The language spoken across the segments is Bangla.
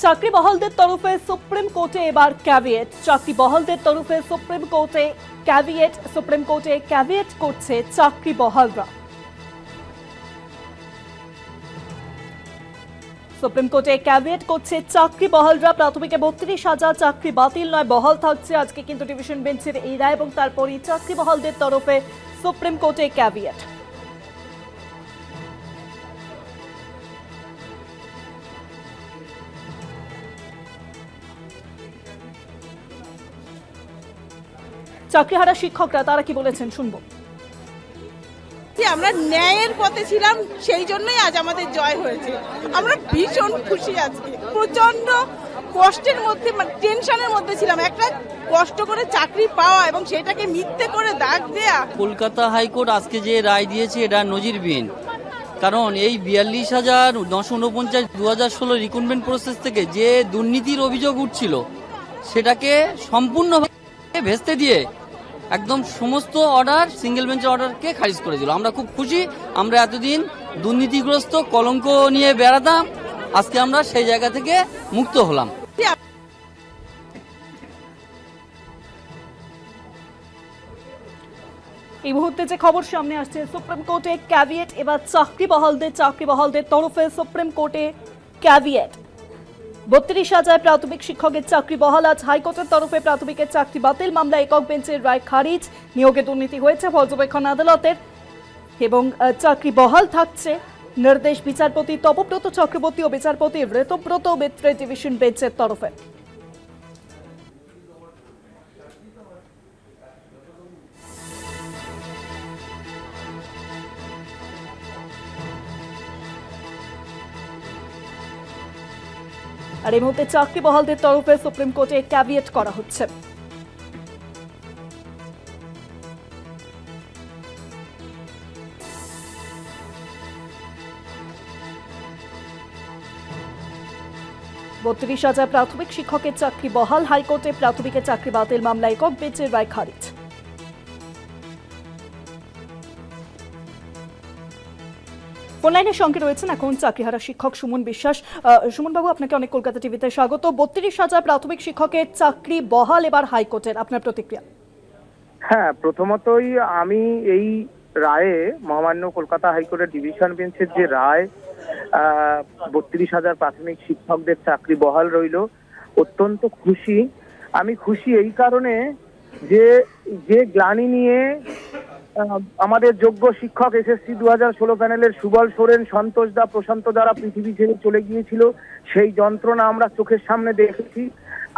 চাকরি বহালদের তরফে সুপ্রিম কোর্টে এবার ক্যাভিয়েট। চাকরি বহালদের তরফে সুপ্রিম কোর্টে ক্যাভিয়েট। সুপ্রিম কোর্টে ক্যাভিয়েট করছে চাকরি বহালরা। সুপ্রিম কোর্টে ক্যাভিয়েট করছে চাকরি বহালরা। প্রাথমিকে ৩২,০০০ চাকরি বাতিল নয়, বহাল থাকছে। আজকে কিন্তু ডিভিশন বেঞ্চের এই রায় এবং তারপরই চাকরি বহালদের তরফে সুপ্রিম কোর্টে ক্যাভিয়েট। চাকরিহারা শিক্ষকরা তারা কি বলেছেন শুনবো। আমরা ন্যায়ের পথে ছিলাম, সেই জন্যই আজ আমাদের জয় হয়েছে। আমরা ভীষণ খুশি। আজকে প্রচন্ড কষ্টের মধ্যে, টেনশনের মধ্যে ছিলাম। একটা কষ্ট করে চাকরি পাওয়া এবং সেটাকে মিথ্যে করে দাগ দেয়া। কলকাতা হাইকোর্ট আজকে যে রায় দিয়েছে এটা নজিরবিহীন, কারণ এই ৪২,৯৪৯ ২০১৬ রিক্রুটমেন্ট প্রসেস থেকে যে দুর্নীতির অভিযোগ উঠছিল সেটাকে সম্পূর্ণভাবে ভেস্তে দিয়ে একদম সমস্ত অর্ডার, সিঙ্গেল বেঞ্চের অর্ডারকে খারিজ করেছিল। আমরা খুব খুশি। আমরা এতদিন দুর্নীতিগ্রস্ত কলঙ্ক নিয়ে বেড়াতাম, আজকে আমরা সেই জায়গা থেকে মুক্ত হলাম। এই মুহূর্তে যে খবর সামনে আসছে, সুপ্রিম কোর্টে ক্যাভিয়েট। এবার চাকরি বহালদের তরফে সুপ্রিম কোর্টে ক্যাভিয়েট। ৩২,০০০ প্রাথমিক শিক্ষকের চাকরি বহাল। আজ হাইকোর্টের তরফে প্রাথমিকের চাকরি বাতিল মামলা একক বেঞ্চের রায় খারিজ। নিয়োগে দুর্নীতি হয়েছে পর্যবেক্ষণ আদালতের এবং চাকরি বহাল থাকছে। নির্দেশ বিচারপতি তপব্রত চক্রবর্তী ও বিচারপতি ঋতব্রত মিত্রের ডিভিশন বেঞ্চের তরফে। আর এই মুহূর্তে চাকরি বহালদের তরফে সুপ্রিম কোর্টে ক্যাভিয়েট করা হচ্ছে। বত্রিশ হাজার প্রাথমিক শিক্ষকের চাকরি বহাল। হাইকোর্টে প্রাথমিকের চাকরি বাতিল মামলা একক বেঞ্চের রায় খারিজ। অনলাইনের সঙ্গে রয়েছেন এখন চাকরিহারা শিক্ষক সুমন বিশ্বাস। সুমন বাবু, আপনাকে অনেক কলকাতা টিভিতে স্বাগত। ৩২,০০০ প্রাথমিক শিক্ষকের চাকরি বহাল এবার হাইকোর্টের, আপনার প্রতিক্রিয়া? হ্যাঁ, প্রথমতই আমি এই রায়ে মহামান্য কলকাতা হাইকোর্টের ডিভিশন বেঞ্চের যে রায় ৩২,০০০ প্রাথমিক শিক্ষকদের চাকরি বহাল রইল, অত্যন্ত খুশি। আমি খুশি এই কারণে যে গ্লানি নিয়ে আমাদের যোগ্য শিক্ষক এসএসসি ২০১৬ প্যানেলের সুবল সোরেন, সন্তোষ দা, প্রশান্ত দ্বারা পৃথিবী ছেড়ে চলে গিয়েছিল, সেই যন্ত্রণা আমরা চোখের সামনে দেখেছি।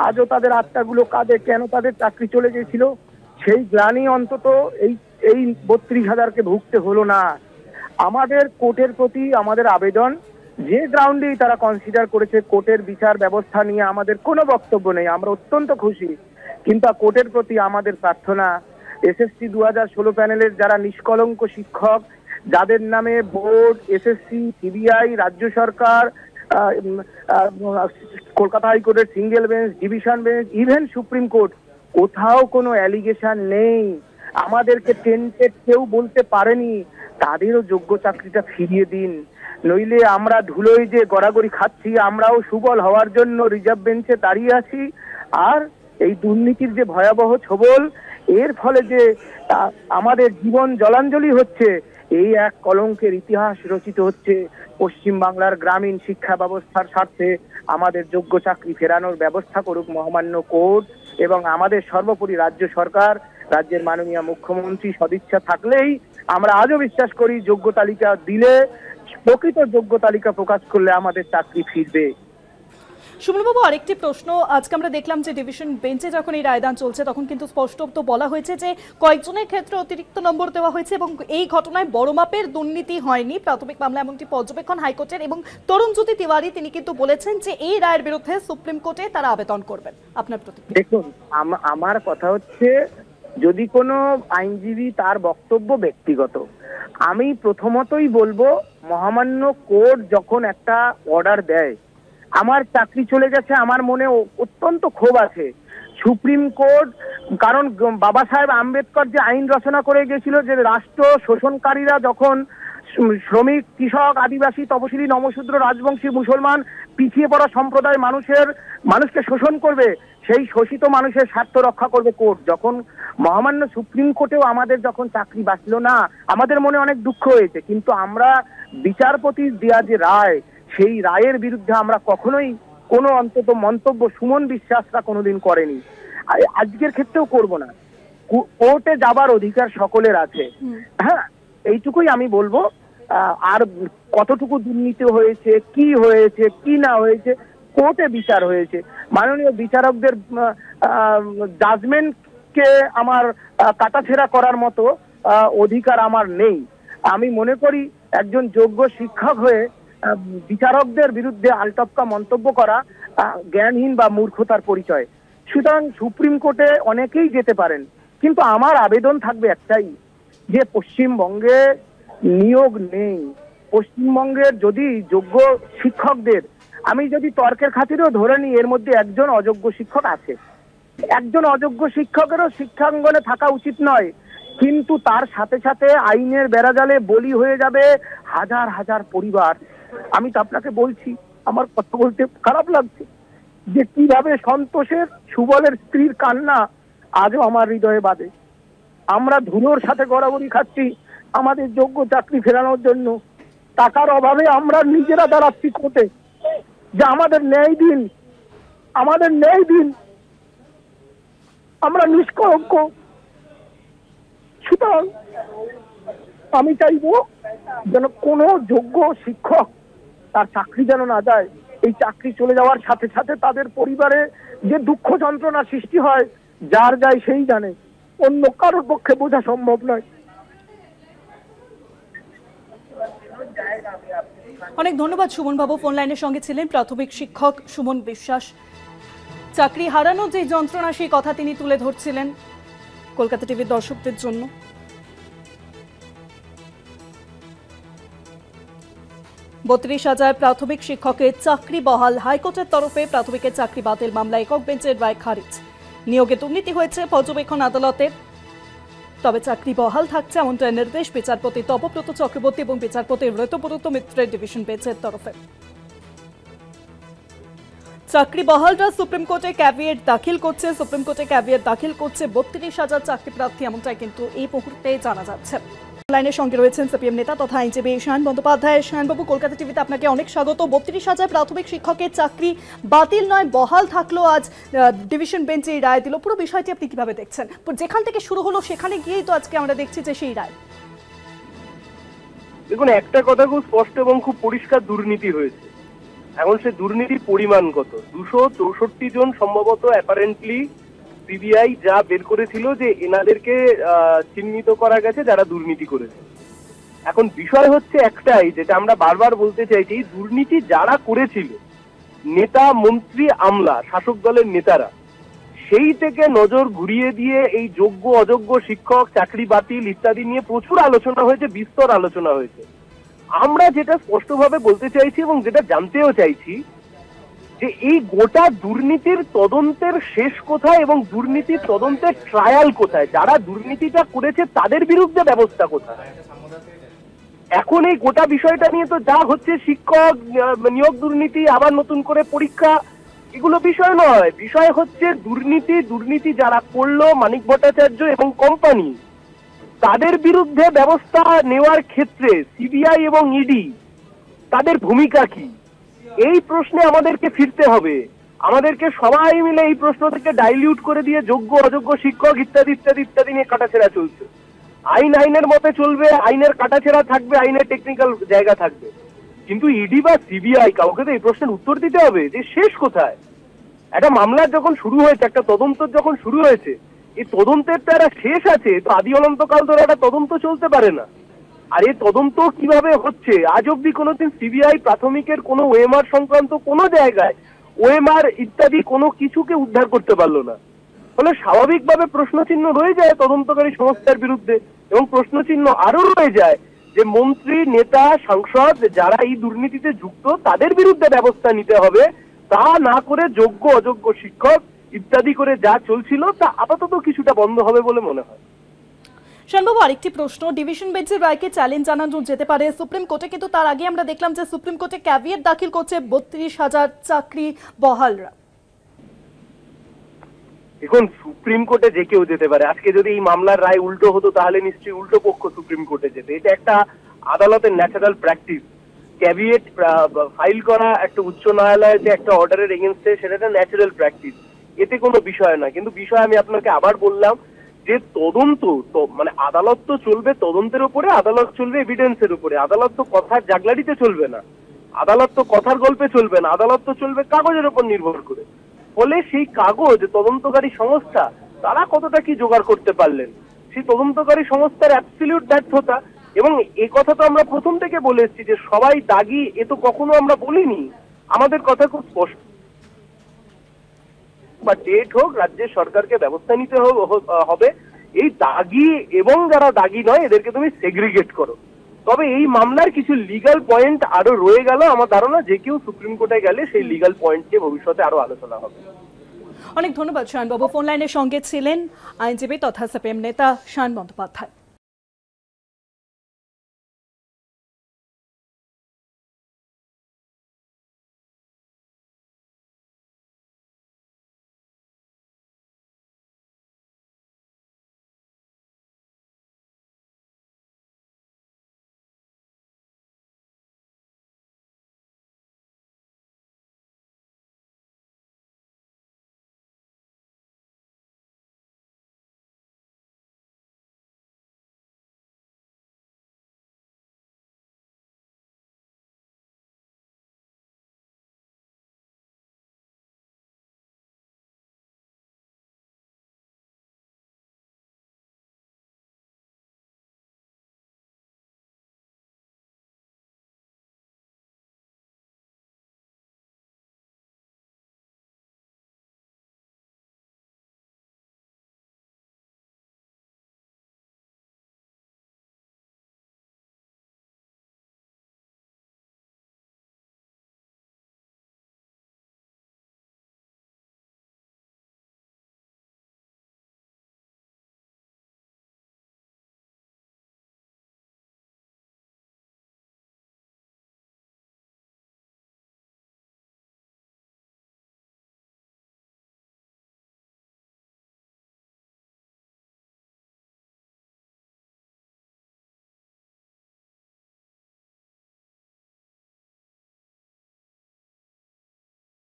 আজও তাদের আত্মাগুলো কাঁদে, কেন তাদের চাকরি চলে গিয়েছিল, সেই গ্লানি অন্তত এই ৩২,০০০কে ভুগতে হলো না। আমাদের কোর্টের প্রতি আমাদের আবেদন, যে গ্রাউন্ডেই তারা কনসিডার করেছে, কোর্টের বিচার ব্যবস্থা নিয়ে আমাদের কোনো বক্তব্য নেই, আমরা অত্যন্ত খুশি। কিন্তু কোর্টের প্রতি আমাদের প্রার্থনা, এসএসসি ২০১৬ প্যানেলের যারা নিষ্কলঙ্ক শিক্ষক, যাদের নামে বোর্ড, এসএসসি, সিবিআই, রাজ্য সরকার, কলকাতা হাইকোর্টের single bench, division bench, even supreme court, কোথাও কোনো অ্যালিগেশন নেই, আমাদেরকে টেন্টেড কেউ বলতে পারেনি, তাদেরও যোগ্য চাকরিটা ফিরিয়ে দিন। নইলে আমরা ধুলোয় যে গড়াগড়ি খাচ্ছি, আমরাও সুবল হওয়ার জন্য রিজার্ভ বেঞ্চে দাঁড়িয়ে আছি। আর এই দুর্নীতির যে ভয়াবহ ছোবল, এর ফলে যে আমাদের জীবন জলাঞ্জলি হচ্ছে, এই এক কলঙ্কের ইতিহাস রচিত হচ্ছে। পশ্চিম বাংলার গ্রামীণ শিক্ষা ব্যবস্থার স্বার্থে আমাদের যোগ্য চাকরি ফেরানোর ব্যবস্থা করুক মহামান্য কোর্ট, এবং আমাদের সর্বোপরি রাজ্য সরকার, রাজ্যের মাননীয় মুখ্যমন্ত্রী সদিচ্ছা থাকলেই আমরা আজও বিশ্বাস করি যোগ্য তালিকা দিলে, প্রকৃত যোগ্য তালিকা প্রকাশ করলে আমাদের চাকরি ফিরবে। সুমনবাবু, আরেকটি প্রশ্ন। আজকে আমরা দেখলাম যে ডিভিশন বেঞ্চে যখন এই রায়দান চলছে তখন কিন্তু স্পষ্ট তো বলা হয়েছে যে কয়েকজনের ক্ষেত্রে অতিরিক্ত নম্বর দেওয়া হয়েছে এবং এই ঘটনায় বড় মাপের দুর্নীতি হয়নি। প্রাথমিক মামলা এমনটি পর্যবেক্ষণ হাইকোর্টের, এবং তরুণজ্যোতি তিওয়ারি তিনি কিন্তু বলেছেন যে এই রায়ের বিরুদ্ধে সুপ্রিম কোর্টে তারা আবেদন করবেন। আপনার প্রতিক্রিয়া? দেখুন, আমার কথা হচ্ছে, যদি কোনো আইনজীবী তার বক্তব্য ব্যক্তিগত, আমি প্রথমতই বলবো মহামান্য কোর্ট যখন একটা অর্ডার দেয়, আমার চাকরি চলে গেছে, আমার মনে অত্যন্ত ক্ষোভ আছে। সুপ্রিম কোর্ট, কারণ বাবা সাহেব আম্বেদকর যে আইন রচনা করে গিয়েছিল যে রাষ্ট্র শোষণকারীরা যখন শ্রমিক, কৃষক, আদিবাসী, তপশিলি, নমশূদ্র, রাজবংশী, মুসলমান, পিছিয়ে পড়া সম্প্রদায় মানুষকে শোষণ করবে, সেই শোষিত মানুষের স্বার্থ রক্ষা করবে কোর্ট। যখন মহামান্য সুপ্রিম কোর্টেও আমাদের যখন চাকরি বাঁচলো না, আমাদের মনে অনেক দুঃখ হয়েছে, কিন্তু আমরা বিচারপতির দেওয়া যে রায়, সেই রায়ের বিরুদ্ধে আমরা কখনোই কোনো অন্তত মন্তব্য সুমন বিশ্বাসরা কোনোদিন করেনি, আজকের ক্ষেত্রেও করব না। কোর্টে যাবার অধিকার সকলের আছে, হ্যাঁ, এইটুকুই আমি বলবো। আর কতটুকু দুর্নীতি হয়েছে, কি না হয়েছে, কোর্টে বিচার হয়েছে। মাননীয় বিচারকদের জাজমেন্টকে আমার কাটাছেঁড়া করার মতো অধিকার আমার নেই। আমি মনে করি একজন যোগ্য শিক্ষক হয়ে বিচারকদের বিরুদ্ধে আলটপকা মন্তব্য করা জ্ঞানহীন বা মূর্খতার পরিচয়। সুতরাং সুপ্রিম কোর্টে অনেকেই যেতে পারেন, কিন্তু আমার আবেদন থাকবে একটাই, যে পশ্চিমবঙ্গে নিয়োগ নেই। পশ্চিমবঙ্গের যদি যোগ্য শিক্ষকদের, আমি যদি তর্কের খাতিরেও ধরে নিই, এর মধ্যে একজন অযোগ্য শিক্ষক আছে। একজন অযোগ্য শিক্ষকেরও শিক্ষাঙ্গনে থাকা উচিত নয়, কিন্তু তার সাথে সাথে আইনের বেড়াজালে বলি হয়ে যাবে হাজার হাজার পরিবার। আমি তো আপনাকে বলছি, আমার কথা বলতে খারাপ লাগছে যে কিভাবে সন্তোষের, সুবলের স্ত্রীর কান্না আজও আমার হৃদয়ে বাঁধে। আমরা ধুলোর সাথে গড়াগড়ি খাচ্ছি আমাদের যোগ্য চাকরি ফেরানোর জন্য, টাকার অভাবে আমরা নিজেরা দাঁড়াচ্ছি কোর্টে যে আমাদের ন্যায় দিন, আমাদের ন্যায় দিন। আমরা নিষ্কলঙ্ক। সুতরাং আমি চাইবো যেন কোনো যোগ্য শিক্ষক তার চাকরি যেন না যায়। এই চাকরি চলে যাওয়ার সাথে সাথে তাদের পরিবারে যে দুঃখ যন্ত্রণা সৃষ্টি হয়, যার যায় সেই জানে, অন্য কারোর পক্ষে বোঝা সম্ভব নয়। অনেক ধন্যবাদ সুমন বাবু, ফোন লাইনের সঙ্গে ছিলেন প্রাথমিক শিক্ষক সুমন বিশ্বাস। চাকরি হারানোর যে যন্ত্রণা, সেই কথা তিনি তুলে ধরছিলেন কলকাতা টিভির দর্শকদের জন্য। 32,000 প্রাথমিক শিক্ষকের চাকরি বহাল। হাইকোর্টের তরফে প্রাথমিকের চাকরি বাতিল মামলা একক বেঞ্চের রায় খারিজ। নিয়োগে দুর্নীতি হয়েছে পর্যবেক্ষণ আদালতের, তবে চাকরি বহাল থাকছে এমনটাই নির্দেশ বিচারপতি তপব্রত চক্রবর্তী এবং বিচারপতি ঋতব্রত মিত্রের ডিভিশন বেঞ্চের তরফে। চাকরি বহালরা সুপ্রিম কোর্টে ক্যাভিয়েট দাখিল করছে। 32,000 চাকরি প্রার্থী, এমনটাই কিন্তু এই মুহূর্তে জানা যাচ্ছে। লাইনের সঙ্গে রয়েছেন সিপিএম নেতা তথা আইনজীবী শায়ন বন্দ্যোপাধ্যায়। শায়নবাবু, কলকাতা টিভিতে আপনাকে অনেক স্বাগত। 32,000 প্রাথমিক শিক্ষকের চাকরি বাতিল নয়, বহাল থাকলো, আজ ডিভিশন বেঞ্চ এই রায় দিল। পুরো বিষয়টি আপনি কিভাবে দেখছেন? যেখান থেকে শুরু হলো সেখানে গিয়েই তো আজকে আমরা দেখছি যে সেই রায়। দেখুন, একটা কথা খুব স্পষ্ট এবং খুব পরিষ্কার, দুর্নীতি হয়েছে। এখন সে দুর্নীতির পরিমাণ কত? 264 জন সম্ভবত অ্যাপারেন্টলি সিবিআই যা বের করেছিল যে এনাদেরকে চিহ্নিত করা গেছে যারা দুর্নীতি করেছে। এখন বিষয় হচ্ছে একটাই, যেটা আমরা বারবার বলতে চাইছি, দুর্নীতি যারা করেছিল, নেতা, মন্ত্রী, আমলা, শাসক দলের নেতারা, সেই থেকে নজর ঘুরিয়ে দিয়ে এই যোগ্য অযোগ্য শিক্ষক, চাকরি বাতিল ইত্যাদি নিয়ে প্রচুর আলোচনা হয়েছে, বিস্তর আলোচনা হয়েছে। আমরা যেটা স্পষ্টভাবে বলতে চাইছি এবং যেটা জানতেও চাইছি, যে এই গোটা দুর্নীতির তদন্তের শেষ কোথায় এবং দুর্নীতির তদন্তের ট্রায়াল কোথায়? যারা দুর্নীতিটা করেছে তাদের বিরুদ্ধে ব্যবস্থা কোথায়? এখন এই গোটা বিষয়টা নিয়ে তো যা হচ্ছে, শিক্ষক নিয়োগ দুর্নীতি, আবার নতুন করে পরীক্ষা, এগুলো বিষয় নয়। বিষয় হচ্ছে দুর্নীতি যারা করলো, মানিক ভট্টাচার্য এবং কোম্পানি, তাদের বিরুদ্ধে ব্যবস্থা নেওয়ার ক্ষেত্রে সিবিআই এবং ইডি তাদের ভূমিকা কি? এই প্রশ্নে আমাদেরকে ফিরতে হবে। আমাদেরকে সবাই মিলে এই প্রশ্ন থেকে ডাইলিউট করে দিয়ে যোগ্য অযোগ্য শিক্ষক ইত্যাদি ইত্যাদি ইত্যাদি নিয়ে কাটাছেড়া চলছে। আইন আইনের মতে চলবে, আইনের কাটাছেড়া থাকবে, আইনের টেকনিক্যাল জায়গা থাকবে, কিন্তু ইডি বা সিবিআই কাউকে তো এই প্রশ্নের উত্তর দিতে হবে যে শেষ কোথায়। একটা মামলার যখন শুরু হয়েছে, একটা তদন্ত যখন শুরু হয়েছে, এই তদন্তের তো একটা শেষ আছে। তো আদি অনন্তকাল ধরে একটা তদন্ত চলতে পারে না। আর এই তদন্ত কিভাবে হচ্ছে? আজ অব্দি কোনোদিন সিবিআই প্রাথমিকের কোনো ওএমআর সংক্রান্ত কোনো জায়গায় ওএমআর ইত্যাদি কোনো কিছুকে উদ্ধার করতে পারলো না। ফলে স্বাভাবিকভাবে প্রশ্নচিহ্ন রয়ে যায় তদন্তকারী সংস্থার বিরুদ্ধে, এবং প্রশ্নচিহ্ন আরো রয়ে যায় যে মন্ত্রী, নেতা, সাংসদ যারা এই দুর্নীতিতে যুক্ত তাদের বিরুদ্ধে ব্যবস্থা নিতে হবে। তা না করে যোগ্য অযোগ্য শিক্ষক ইত্যাদি করে যা চলছিল তা আপাতত কিছুটা বন্ধ হবে বলে মনে হয়। শানবাবু, আরেকটি প্রশ্ন, ডিভিশন বেঞ্চের রায়কে চ্যালেঞ্জ জানানো যেতে পারে সুপ্রিম কোর্টে, কিন্তু তার আগে আমরা দেখলাম যে সুপ্রিম কোর্টে ক্যাভিয়েট দাখিল করছে 32,000 চাকরি বহালরা। এখন সুপ্রিম কোর্টে যে কেউ যেতে পারে। আজকে যদি এই মামলার রায় উল্টো হতো তাহলে নিশ্চয়ই উল্টো পক্ষ সুপ্রিম কোর্টে যেতে। এটা একটা আদালতের ন্যাচারাল প্র্যাকটিস। ক্যাভিয়েট ফাইল করা একটা উচ্চ ন্যায়ালয়ে যে একটা অর্ডারের এগেনস্টে, সেটা একটা ন্যাচারাল প্র্যাকটিস, এতে কোনো বিষয় না। কিন্তু বিষয় আমি আপনাকে আবার বললাম যে তদন্ত তো মানে আদালত তো চলবে তদন্তের উপরে, আদালত চলবে এভিডেন্সের উপরে। আদালত তো কথার জাগলারিতে চলবে না, আদালত তো কথার গল্পে চলবে না, আদালত তো চলবে কাগজের উপর নির্ভর করে। ফলে সেই কাগজ তদন্তকারী সংস্থা তারা কতটা কি জোগাড় করতে পারলেন, সেই তদন্তকারী সংস্থার অ্যাবসলিউট ব্যর্থতা। এবং এই কথা তো আমরা প্রথম থেকে বলে এসেছি যে সবাই দাগী, এ তো কখনো আমরা বলিনি। আমাদের কথা খুব স্পষ্ট, বা ডেট হোক, রাজ্যের সরকারকে ব্যবস্থা নিতে হবে এই দাগী এবং যারা দাগী নয় এদেরকে তুমি সেগ্রিগেট করো। তবে এই মামলার কিছু লিগ্যাল পয়েন্ট আরো রয়ে গেল। আমার ধারণা যে কেউ সুপ্রিম কোর্টে গেলে সেই লিগ্যাল পয়েন্ট নিয়ে ভবিষ্যতে আরো আলোচনা হবে। অনেক ধন্যবাদ শায়নবাবু। ফোন লাইনের সঙ্গে ছিলেন আইনজীবী তথা সিপিএম নেতা শায়ন বন্দ্যোপাধ্যায়।